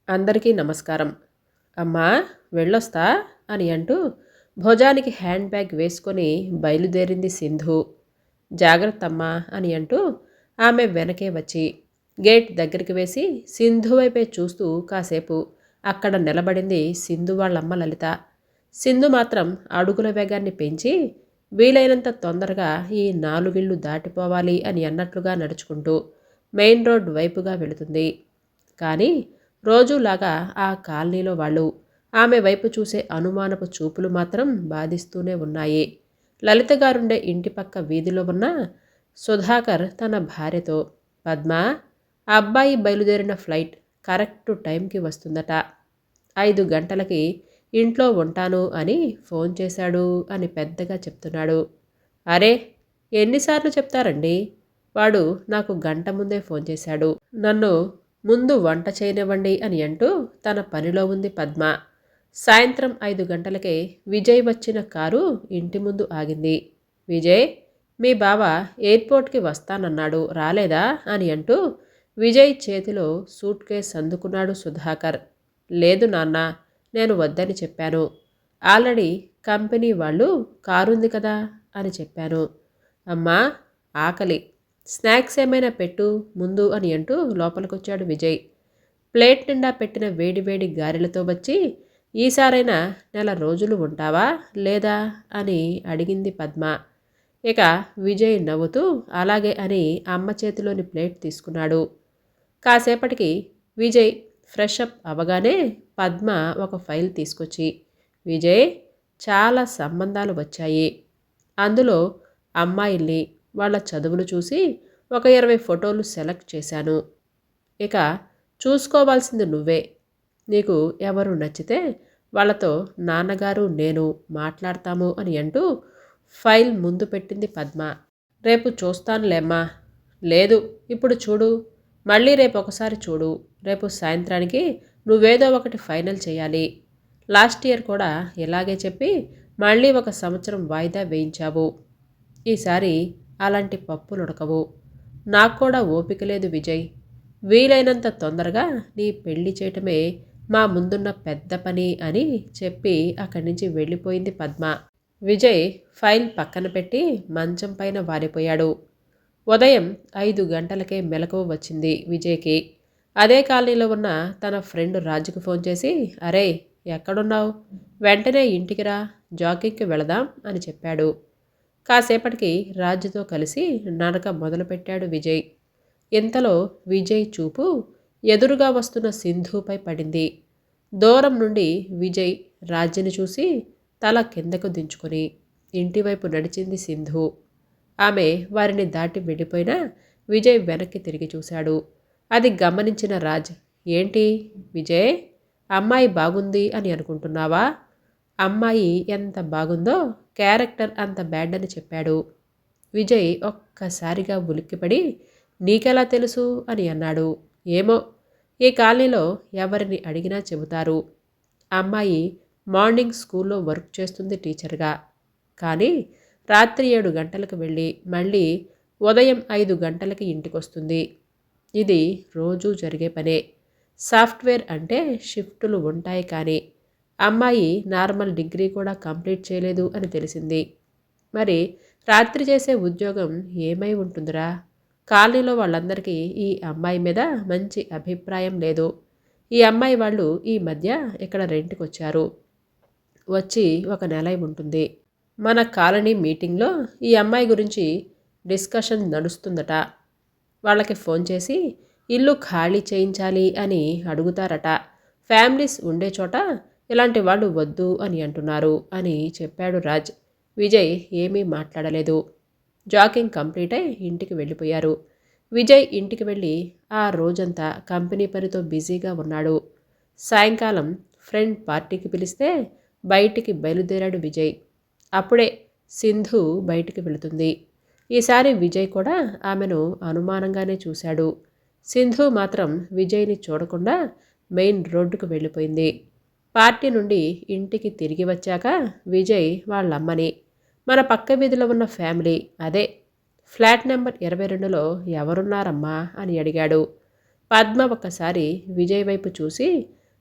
అందరికీ నమస్కారం. అమ్మా వెళ్ళొస్తా అని అంటూ భుజానికి హ్యాండ్ బ్యాగ్ వేసుకొని బయలుదేరింది సింధు. జాగ్రత్తమ్మా అని అంటూ ఆమె వెనకే వచ్చి గేట్ దగ్గరికి వేసి సింధు వైపే చూస్తూ కాసేపు అక్కడ నిలబడింది సింధు వాళ్ళమ్మ లలిత. సింధు మాత్రం అడుగుల వేగాన్ని పెంచి వీలైనంత తొందరగా ఈ నాలుగిళ్ళు దాటిపోవాలి అని అన్నట్లుగా నడుచుకుంటూ మెయిన్ రోడ్ వైపుగా వెళుతుంది. కానీ రోజులాగా ఆ కాలనీలో వాళ్ళు ఆమె వైపు చూసే అనుమానపు చూపులు మాత్రం బాధిస్తూనే ఉన్నాయి. లలిత గారుండే ఇంటి పక్క వీధిలో ఉన్న సుధాకర్ తన భార్యతో, పద్మ, ఆ అబ్బాయి బయలుదేరిన ఫ్లైట్ కరెక్ట్ టైంకి వస్తుందట, 5 గంటలకి ఇంట్లో ఉంటాను అని ఫోన్ చేశాడు అని పెద్దగా చెప్తున్నాడు. అరే, ఎన్నిసార్లు చెప్తారండి? వాడు నాకు గంట ముందే ఫోన్ చేశాడు. నన్ను ముందు వంట చేయనివ్వండి అని అంటూ తన పనిలో ఉంది పద్మ. సాయంత్రం 5 గంటలకే విజయ్ వచ్చిన కారు ఇంటి ముందు ఆగింది. విజయ్, మీ బావ ఎయిర్పోర్ట్కి వస్తానన్నాడు, రాలేదా అని అంటూ విజయ్ చేతిలో సూట్ కేస్ అందుకున్నాడు సుధాకర్. లేదు నాన్న, నేను వద్దని చెప్పాను. ఆల్రెడీ కంపెనీ వాళ్ళు కారుంది కదా అని చెప్పాను. అమ్మా, ఆకలి, స్నాక్స్ ఏమైనా పెట్టు ముందు అని అంటూ లోపలికొచ్చాడు విజయ్. ప్లేట్ నిండా పెట్టిన వేడివేడి గారెలతో వచ్చి, ఈసారైనా నెల రోజులు ఉంటావా లేదా అని అడిగింది పద్మ. ఇక విజయ్ నవ్వుతూ అలాగే అని అమ్మ చేతిలోని ప్లేట్ తీసుకున్నాడు. కాసేపటికి విజయ్ ఫ్రెష్ అప్ అవగానే పద్మ ఒక ఫైల్ తీసుకొచ్చి, విజయ్, చాలా సంబంధాలు వచ్చాయి. అందులో అమ్మాయిల్ని, వాళ్ళ చదువులు చూసి ఒక 20 ఫోటోలు సెలెక్ట్ చేశాను. ఇక చూసుకోవాల్సింది నువ్వే. నీకు ఎవరు నచ్చితే వాళ్ళతో నాన్నగారు నేను మాట్లాడతాము అని అంటూ ఫైల్ ముందు పెట్టింది పద్మ. రేపు చూస్తానులేమ్మా. లేదు, ఇప్పుడు చూడు, మళ్ళీ రేపు ఒకసారి చూడు. రేపు సాయంత్రానికి నువ్వేదో ఒకటి ఫైనల్ చేయాలి. లాస్ట్ ఇయర్ కూడా ఇలాగే చెప్పి మళ్ళీ 1 సంవత్సరం వాయిదా వేయించావు. ఈసారి అలాంటి పప్పులు ఉడకవు. నాకు కూడా ఓపిక లేదు విజయ్. వీలైనంత తొందరగా నీ పెళ్లి చేయటమే మా ముందున్న పెద్ద పని అని చెప్పి అక్కడి నుంచి వెళ్ళిపోయింది పద్మ. విజయ్ ఫైల్ పక్కన పెట్టి మంచం పైన వాలిపోయాడు. ఉదయం 5 గంటలకే మెలకువ వచ్చింది విజయ్కి. అదే కాలనీలో ఉన్న తన ఫ్రెండ్ రాజుకు ఫోన్ చేసి, అరే, ఎక్కడున్నావు? వెంటనే ఇంటికి రా, జాగింగ్కి వెళదాం అని చెప్పాడు. కాసేపటికి రాజుతో కలిసి నడక మొదలుపెట్టాడు విజయ్. ఇంతలో విజయ్ చూపు ఎదురుగా వస్తున్న సింధుపై పడింది. దూరం నుండి విజయ్ రాజ్యని చూసి తల కిందకు దించుకొని ఇంటివైపు నడిచింది సింధు. ఆమె వారిని దాటి వెళ్ళిపోయినా విజయ్ వెనక్కి తిరిగి చూశాడు. అది గమనించిన రాజ్, ఏంటి విజయ్, అమ్మాయి బాగుంది అని అనుకుంటున్నావా? అమ్మాయి ఎంత బాగుందో క్యారెక్టర్ అంత బ్యాడ్ అని చెప్పాడు. విజయ్ ఒక్కసారిగా ఉలిక్కిపడి, నీకెలా తెలుసు అని అన్నాడు. ఏమో, ఈ కాలనీలో ఎవరిని అడిగినా చెబుతారు. అమ్మాయి మార్నింగ్ స్కూల్లో వర్క్ చేస్తుంది టీచర్గా. కానీ రాత్రి 7 గంటలకు వెళ్ళి మళ్ళీ ఉదయం 5 గంటలకి ఇంటికొస్తుంది. ఇది రోజూ జరిగే పనే. సాఫ్ట్వేర్ అంటే షిఫ్టులు ఉంటాయి. కానీ అమ్మాయి నార్మల్ డిగ్రీ కూడా కంప్లీట్ చేయలేదు అని తెలిసింది. మరి రాత్రి చేసే ఉద్యోగం ఏమై ఉంటుందిరా? కాలనీలో వాళ్ళందరికీ ఈ అమ్మాయి మీద మంచి అభిప్రాయం లేదు. ఈ అమ్మాయి వాళ్ళు ఈ మధ్య ఇక్కడ రెంట్కి వచ్చారు. వచ్చి 1 నెల ఉంటుంది. మన కాలనీ మీటింగ్లో ఈ అమ్మాయి గురించి డిస్కషన్ నడుస్తుందట. వాళ్ళకి ఫోన్ చేసి ఇల్లు ఖాళీ చేయించాలి అని అడుగుతారట. ఫ్యామిలీస్ ఉండే చోట ఇలాంటి వాళ్ళు వద్దు అని అంటున్నారు అని చెప్పాడు రాజ్. విజయ్ ఏమీ మాట్లాడలేదు. జాగింగ్ కంప్లీట్ అయి ఇంటికి వెళ్ళిపోయారు. విజయ్ ఇంటికి వెళ్ళి ఆ రోజంతా కంపెనీ పనితో బిజీగా ఉన్నాడు. సాయంకాలం ఫ్రెండ్ పార్టీకి పిలిస్తే బయటికి బయలుదేరాడు విజయ్. అప్పుడే సింధు బయటికి వెళుతుంది. ఈసారి విజయ్ కూడా ఆమెను అనుమానంగానే చూశాడు. సింధు మాత్రం విజయ్ని చూడకుండా మెయిన్ రోడ్డుకు వెళ్ళిపోయింది. పార్టీ నుండి ఇంటికి తిరిగి వచ్చాక విజయ్ వాళ్ళమ్మని, మన పక్క వీధిలో ఉన్న ఫ్యామిలీ, అదే ఫ్లాట్ నెంబర్ 22లో ఎవరున్నారమ్మా అని అడిగాడు. పద్మ ఒక్కసారి విజయ్ వైపు చూసి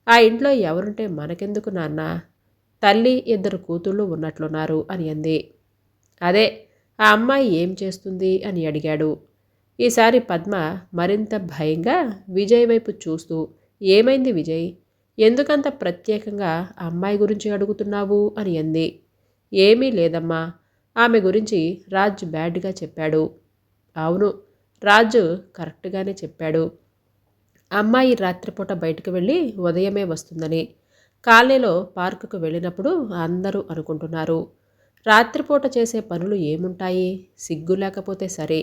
ఆ ఇంట్లో ఎవరుంటే మనకెందుకు నాన్న, తల్లి ఇద్దరు కూతుళ్ళు ఉన్నట్లున్నారు అని అంది. అదే, ఆ అమ్మాయి ఏం చేస్తుంది అని అడిగాడు. ఈసారి పద్మ మరింత భయంగా విజయ్ వైపు చూస్తూ, ఏమైంది విజయ్, ఎందుకంత ప్రత్యేకంగా ఆ అమ్మాయి గురించి అడుగుతున్నావు అని అంది. ఏమీ లేదమ్మా, ఆమె గురించి రాజ్ బ్యాడ్గా చెప్పాడు. అవును, రాజు కరెక్ట్గానే చెప్పాడు. అమ్మాయి రాత్రిపూట బయటకు వెళ్ళి ఉదయమే వస్తుందని కాలనీలో పార్కుకు వెళ్ళినప్పుడు అందరూ అనుకుంటున్నారు. రాత్రిపూట చేసే పనులు ఏముంటాయి, సిగ్గు లేకపోతే సరే,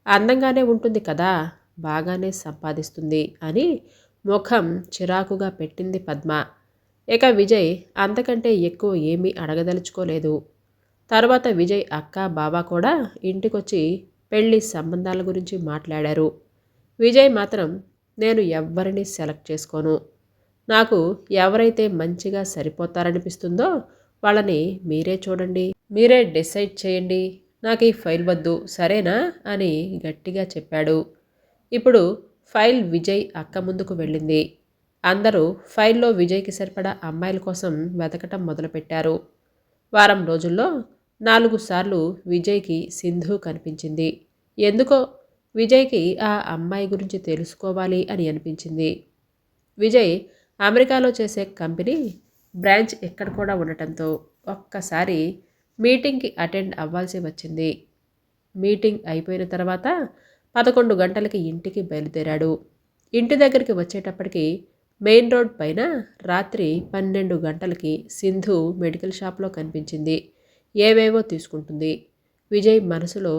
అందంగానే ఉంటుంది కదా, బాగానే సంపాదిస్తుంది అని ముఖం చిరాకుగా పెట్టింది పద్మ. ఇక విజయ్ అంతకంటే ఎక్కువ ఏమీ అడగదలుచుకోలేదు. తర్వాత విజయ్ అక్క బావ కూడా ఇంటికొచ్చి పెళ్లి సంబంధాల గురించి మాట్లాడారు. విజయ్ మాత్రం, నేను ఎవ్వరిని సెలెక్ట్ చేసుకోను, నాకు ఎవరైతే మంచిగా సరిపోతారనిపిస్తుందో వాళ్ళని మీరే చూడండి, మీరే డిసైడ్ చేయండి, నాకు ఈ ఫైల్ వద్దు సరేనా అని గట్టిగా చెప్పాడు. ఇప్పుడు ఫైల్ విజయ్ అక్క ముందుకు వెళ్ళింది. అందరూ ఫైల్లో విజయ్కి సరిపడా అమ్మాయిల కోసం వెతకటం మొదలుపెట్టారు. వారం రోజుల్లో 4 సార్లు విజయ్కి సింధు కనిపించింది. ఎందుకో విజయ్కి ఆ అమ్మాయి గురించి తెలుసుకోవాలి అని అనిపించింది. విజయ్ అమెరికాలో చేసే కంపెనీ బ్రాంచ్ ఇక్కడ కూడా ఉండటంతో ఒక్కసారి మీటింగ్కి అటెండ్ అవ్వాల్సి వచ్చింది. మీటింగ్ అయిపోయిన తర్వాత 11 గంటలకి ఇంటికి బయలుదేరాడు. ఇంటి దగ్గరికి వచ్చేటప్పటికి మెయిన్ రోడ్ పైన రాత్రి 12 గంటలకి సింధు మెడికల్ షాప్లో కనిపించింది. ఏవేవో తీసుకుంటుంది. విజయ్ మనసులో,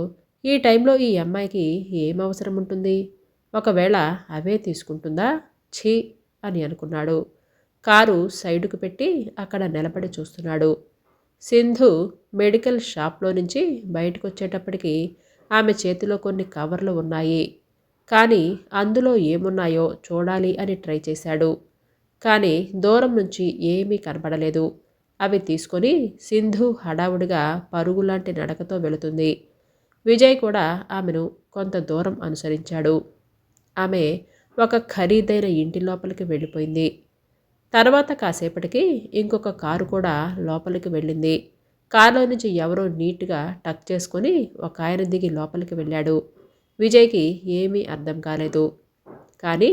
ఈ టైంలో ఈ అమ్మాయికి ఏం అవసరం ఉంటుంది, ఒకవేళ అవే తీసుకుంటుందా, ఛీ అని అనుకున్నాడు. కారు సైడుకు పెట్టి అక్కడ నిలబడి చూస్తున్నాడు. సింధు మెడికల్ షాప్లో నుంచి బయటకు వచ్చేటప్పటికి ఆమె చేతిలో కొన్ని కవర్లు ఉన్నాయి. కానీ అందులో ఏమున్నాయో చూడాలి అని ట్రై చేశాడు. కానీ దూరం నుంచి ఏమీ కనపడలేదు. అవి తీసుకొని సింధు హడావుడిగా పరుగులాంటి నడకతో వెళుతుంది. విజయ్ కూడా ఆమెను కొంత దూరం అనుసరించాడు. ఆమె ఒక ఖరీదైన ఇంటి లోపలికి వెళ్ళిపోయింది. తర్వాత కాసేపటికి ఇంకొక కారు కూడా లోపలికి వెళ్ళింది. కారులో నుంచి ఎవరో నీట్గా టక్ చేసుకొని ఒక ఆయన దిగి లోపలికి వెళ్ళాడు. విజయ్కి ఏమీ అర్థం కాలేదు. కానీ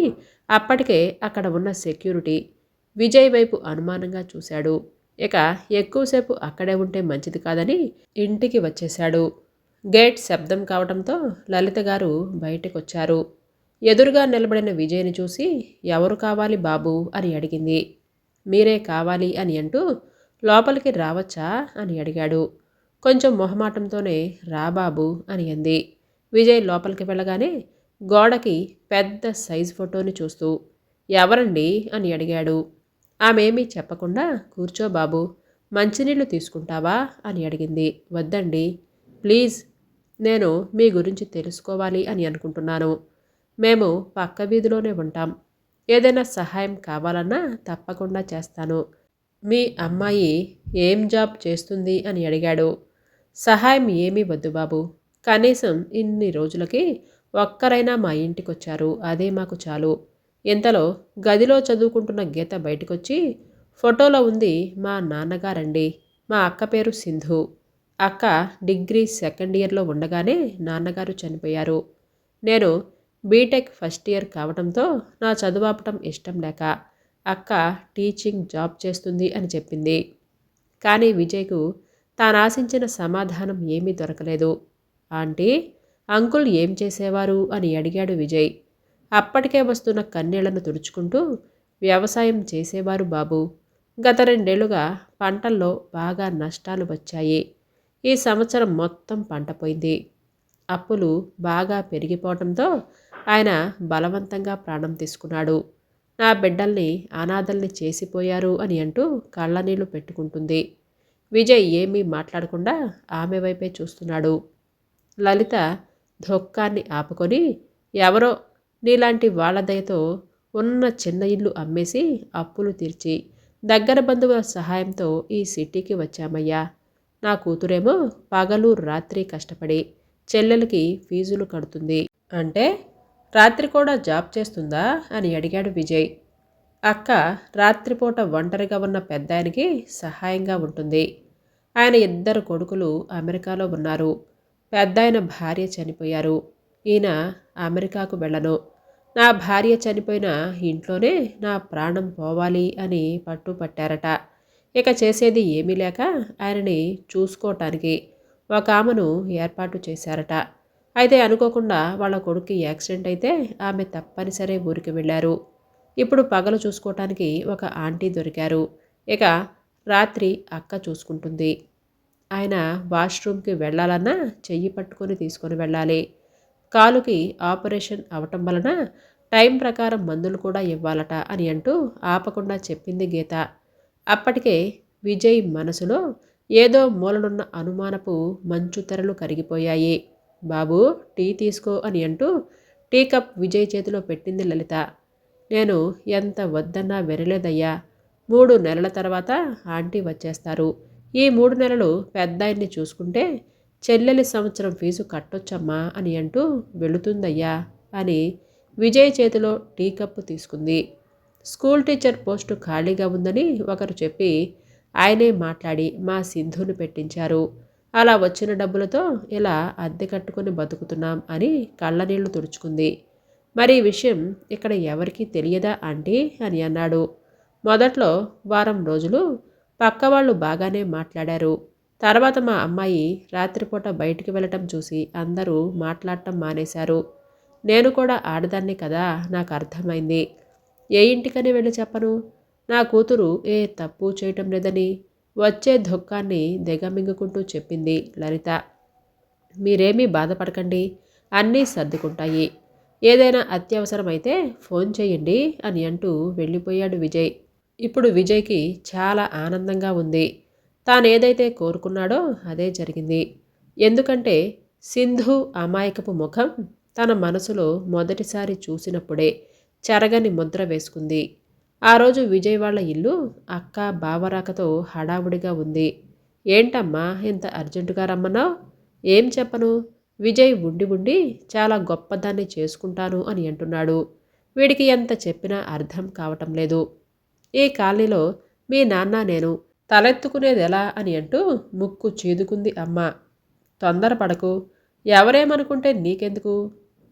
అప్పటికే అక్కడ ఉన్న సెక్యూరిటీ విజయ్ వైపు అనుమానంగా చూశాడు. ఇక ఎక్కువసేపు అక్కడే ఉంటే మంచిది కాదని ఇంటికి వచ్చేశాడు. గేట్ శబ్దం కావడంతో లలిత గారు బయటకొచ్చారు. ఎదురుగా నిలబడిన విజయ్ని చూసి, ఎవరు కావాలి బాబు అని అడిగింది. మీరే కావాలి అని అంటూ, లోపలికి రావచ్చా అని అడిగాడు. కొంచెం మొహమాటంతోనే రా బాబు అని అంది. విజయ్ లోపలికి వెళ్ళగానే గోడకి పెద్ద సైజు ఫోటోని చూస్తూ, ఎవరండి అని అడిగాడు. ఆమెమీ చెప్పకుండా, కూర్చో బాబు, మంచినీళ్ళు తీసుకుంటావా అని అడిగింది. వద్దండి ప్లీజ్, నేను మీ గురించి తెలుసుకోవాలి అని అనుకుంటున్నాను. మేము పక్క వీధిలోనే ఉంటాం. ఏదైనా సహాయం కావాలన్నా తప్పకుండా చేస్తాను. మీ అమ్మాయి ఏం జాబ్ చేస్తుంది అని అడిగాడు. సహాయం ఏమీ వద్దు బాబు, కనీసం ఇన్ని రోజులకి ఒక్కరైనా మా ఇంటికొచ్చారు, అదే మాకు చాలు. ఇంతలో గదిలో చదువుకుంటున్న గీత బయటకొచ్చి, ఫోటోలో ఉంది మా నాన్నగారండి, మా అక్క పేరు సింధు. అక్క డిగ్రీ సెకండ్ ఇయర్లో ఉండగానే నాన్నగారు చనిపోయారు. నేను బీటెక్ ఫస్ట్ ఇయర్ కావడంతో నా చదువాపటం ఇష్టం లేక అక్క టీచింగ్ జాబ్ చేస్తుంది అని చెప్పింది. కానీ విజయ్కు తాను ఆశించిన సమాధానం ఏమీ దొరకలేదు. ఆంటీ, అంకుల్ ఏం చేసేవారు అని అడిగాడు విజయ్. అప్పటికే వస్తున్న కన్నీళ్లను తుడుచుకుంటూ, వ్యవసాయం చేసేవారు బాబు. గత 2 ఏళ్లుగా పంటల్లో బాగా నష్టాలు వచ్చాయి. ఈ సంవత్సరం మొత్తం పంట పోయింది. అప్పులు బాగా పెరిగిపోవడంతో ఆయన బలవంతంగా ప్రాణం తీసుకున్నాడు. నా బిడ్డల్ని అనాథల్ని చేసిపోయారు అని అంటూ కళ్ళనీళ్లు పెట్టుకుంటుంది. విజయ్ ఏమీ మాట్లాడకుండా ఆమె వైపే చూస్తున్నాడు. లలిత దుఃఖాన్ని ఆపుకొని, ఎవరో నీలాంటి వాళ్ళ దయతో ఉన్న చిన్న ఇల్లు అమ్మేసి అప్పులు తీర్చి దగ్గర బంధువుల సహాయంతో ఈ సిటీకి వచ్చామయ్యా. నా కూతురేమో పగలు రాత్రి కష్టపడి చెల్లెలకి ఫీజులు కడుతుంది. అంటే రాత్రి కూడా జాబ్ చేస్తుందా అని అడిగాడు విజయ్. అక్క రాత్రిపూట ఒంటరిగా ఉన్న పెద్దాయనకి సహాయంగా ఉంటుంది. ఆయన ఇద్దరు కొడుకులు అమెరికాలో ఉన్నారు. పెద్దాయన భార్య చనిపోయారు. ఈయన అమెరికాకు వెళ్ళను. నా భార్య చనిపోయిన ఇంట్లోనే నా ప్రాణం పోవాలి అని పట్టుపట్టారట. ఇక చేసేది ఏమీ లేక ఆయనని చూసుకోవటానికి ఒక ఆమెను ఏర్పాటు చేశారట. అయితే అనుకోకుండా వాళ్ళ కొడుక్కి యాక్సిడెంట్ అయితే ఆమె తప్పనిసరి ఊరికి వెళ్ళారు. ఇప్పుడు పగలు చూసుకోవటానికి ఒక ఆంటీ దొరికారు. ఇక రాత్రి అక్క చూసుకుంటుంది. ఆయన వాష్రూమ్కి వెళ్ళాలన్నా చెయ్యి పట్టుకొని తీసుకొని వెళ్ళాలి. కాలుకి ఆపరేషన్ అవటం వలన టైం ప్రకారం మందులు కూడా ఇవ్వాలట అని అంటూ ఆపకుండా చెప్పింది గీత. అప్పటికే విజయ్ మనసులో ఏదో మూలనున్న అనుమానపు మంచు తెరలు కరిగిపోయాయి. బాబూ, టీ తీసుకో అని అంటూ టీ కప్ విజయ్ చేతిలో పెట్టింది లలిత. నేను ఎంత వద్దన్నా వినలేదయ్యా. 3 నెలల తర్వాత ఆంటీ వచ్చేస్తారు. ఈ 3 నెలలు పెద్దాయన్ని చూసుకుంటే చెల్లెలి సంవత్సరం ఫీజు కట్టొచ్చమ్మా అని అంటూ వెళుతుందయ్యా అని విజయ్ చేతిలో టీ కప్పు తీసుకుంది. స్కూల్ టీచర్ పోస్టు ఖాళీగా ఉందని ఒకరు చెప్పి ఆయనే మాట్లాడి మా సింధుని పెట్టించారు. అలా వచ్చిన డబ్బులతో ఇలా అద్దె కట్టుకొని బతుకుతున్నాం అని కళ్ళనీళ్లు తుడుచుకుంది. మరి ఈ విషయం ఇక్కడ ఎవరికీ తెలియదా ఆంటీ అని అన్నాడు. మొదట్లో వారం రోజులు పక్కవాళ్ళు బాగానే మాట్లాడారు. తర్వాత మా అమ్మాయి రాత్రిపూట బయటికి వెళ్ళటం చూసి అందరూ మాట్లాడటం మానేశారు. నేను కూడా ఆడదాన్ని కదా, నాకు అర్థమైంది. ఏ ఇంటికని వెళ్ళి చెప్పను? నా కూతురు ఏ తప్పు చేయటం లేదని వచ్చే దుఃఖాన్ని దిగమింగుకుంటూ చెప్పింది లలిత. మీరేమీ బాధపడకండి, అన్నీ సర్దుకుంటాయి. ఏదైనా అత్యవసరమైతే ఫోన్ చేయండి అని అంటూ వెళ్ళిపోయాడు విజయ్. ఇప్పుడు విజయ్కి చాలా ఆనందంగా ఉంది. తానేదైతే కోరుకున్నాడో అదే జరిగింది. ఎందుకంటే సింధు అమాయకపు ముఖం తన మనసులో మొదటిసారి చూసినప్పుడే చెరగని ముద్ర వేసుకుంది. ఆ రోజు విజయ్ వాళ్ళ ఇల్లు అక్క బావరాకతో హడావుడిగా ఉంది. ఏంటమ్మా ఇంత అర్జెంటుగా రమ్మన్నావు? ఏం చెప్పను, విజయ్ ఉండి ఉండి చాలా గొప్పదాన్ని చేసుకుంటాను అని అంటున్నాడు. వీడికి ఎంత చెప్పినా అర్థం కావటం లేదు. ఈ కాలనీలో మీ నాన్న నేను తలెత్తుకునేదెలా అని అంటూ ముక్కు చీదుకుంది అమ్మ. తొందరపడకు, ఎవరేమనుకుంటే నీకెందుకు?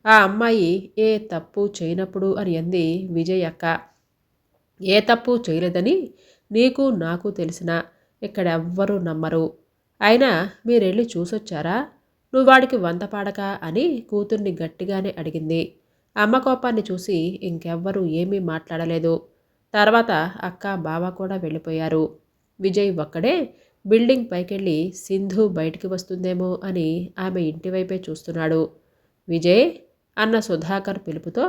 ఆ అమ్మాయి ఏ తప్పు చేయనప్పుడు అని అంది విజయ్ అక్క. ఏ తప్పు చేయలేదని నీకు నాకు తెలిసినా ఇక్కడెవ్వరూ నమ్మరు. అయినా మీరెళ్ళి చూసొచ్చారా? నువ్వు వాడికి వంతపాడక అని కూతుర్ని గట్టిగానే అడిగింది. అమ్మ కోపాన్ని చూసి ఇంకెవ్వరూ ఏమీ మాట్లాడలేదు. తర్వాత అక్క బావ కూడా వెళ్ళిపోయారు. విజయ్ ఒక్కడే బిల్డింగ్ పైకెళ్ళి సింధు బయటికి వస్తుందేమో అని ఆమె ఇంటివైపే చూస్తున్నాడు. విజయ్ అన్న సుధాకర్ పిలుపుతో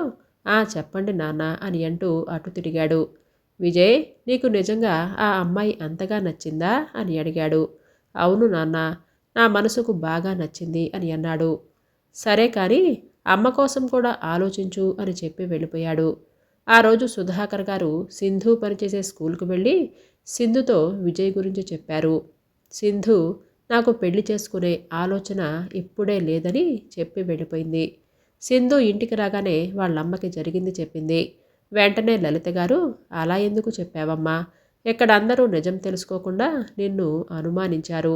చెప్పండి నాన్న అని అంటూ అటు తిరిగాడు. విజయ్, నీకు నిజంగా ఆ అమ్మాయి అంతగా నచ్చిందా అని అడిగాడు. అవును నాన్న, నా మనసుకు బాగా నచ్చింది అని అన్నాడు. సరే కానీ అమ్మ కోసం కూడా ఆలోచించు అని చెప్పి వెళ్ళిపోయాడు. ఆ రోజు సుధాకర్ గారు సింధు పనిచేసే స్కూల్కు వెళ్ళి సింధుతో విజయ్ గురించి చెప్పారు. సింధు నాకు పెళ్లి చేసుకునే ఆలోచన ఇప్పుడే లేదని చెప్పి వెళ్ళిపోయింది. సింధు ఇంటికి రాగానే వాళ్ళమ్మకి జరిగింది చెప్పింది. వెంటనే లలిత గారు, అలా ఎందుకు చెప్పావమ్మా? ఇక్కడ అందరూ నిజం తెలుసుకోకుండా నిన్ను అనుమానించారు.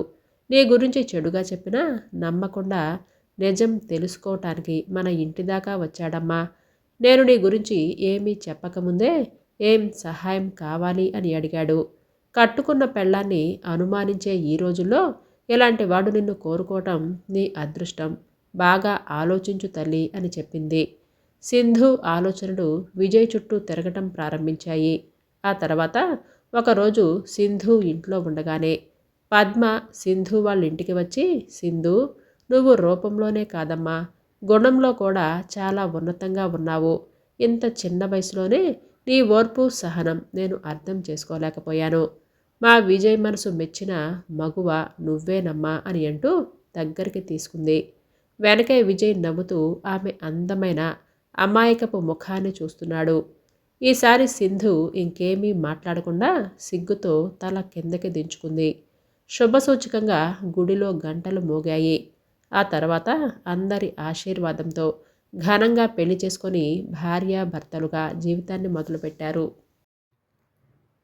నీ గురించి చెడుగా చెప్పినా నమ్మకుండా నిజం తెలుసుకోవటానికి మన ఇంటి దాకా వచ్చాడమ్మా. నేను నీ గురించి ఏమీ చెప్పకముందే ఏం సహాయం కావాలి అని అడిగాడు. కట్టుకున్న పెళ్ళాన్ని అనుమానించే ఈ రోజుల్లో ఇలాంటి వాడు నిన్ను కోరుకోవటం నీ అదృష్టం. బాగా ఆలోచించు తల్లి అని చెప్పింది. సింధు ఆలోచనలు విజయ్ చుట్టూ తిరగటం ప్రారంభించాయి. ఆ తర్వాత ఒకరోజు సింధు ఇంట్లో ఉండగానే పద్మ సింధు వాళ్ళ ఇంటికి వచ్చి, సింధు, నువ్వు రూపంలోనే కాదమ్మా, గుణంలో కూడా చాలా ఉన్నతంగా ఉన్నావు. ఇంత చిన్న వయసులోనే నీ ఓర్పు సహనం నేను అర్థం చేసుకోలేకపోయాను. మా విజయ్ మనసు మెచ్చిన మగువ నువ్వేనమ్మా అని అంటూ దగ్గరికి తీసుకుంది. వెనకే విజయ్ నవ్వుతూ ఆమె అందమైన అమాయకపు ముఖాన్ని చూస్తున్నాడు. ఈసారి సింధు ఇంకేమీ మాట్లాడకుండా సిగ్గుతో తల కిందకి దించుకుంది. శుభసూచకంగా గుడిలో గంటలు మోగాయి. ఆ తర్వాత అందరి ఆశీర్వాదంతో ఘనంగా పెళ్లి చేసుకొని భార్యాభర్తలుగా జీవితాన్ని మొదలుపెట్టారు.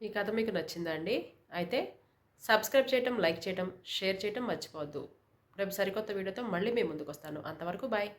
ఈ కథ మీకు నచ్చిందా అండి? అయితే సబ్స్క్రైబ్ చేయటం, లైక్ చేయటం, షేర్ చేయటం మర్చిపోవద్దు. రేపు సరికొత్త వీడియోతో మళ్ళీ మీ ముందుకొస్తాను. అంతవరకు బాయ్.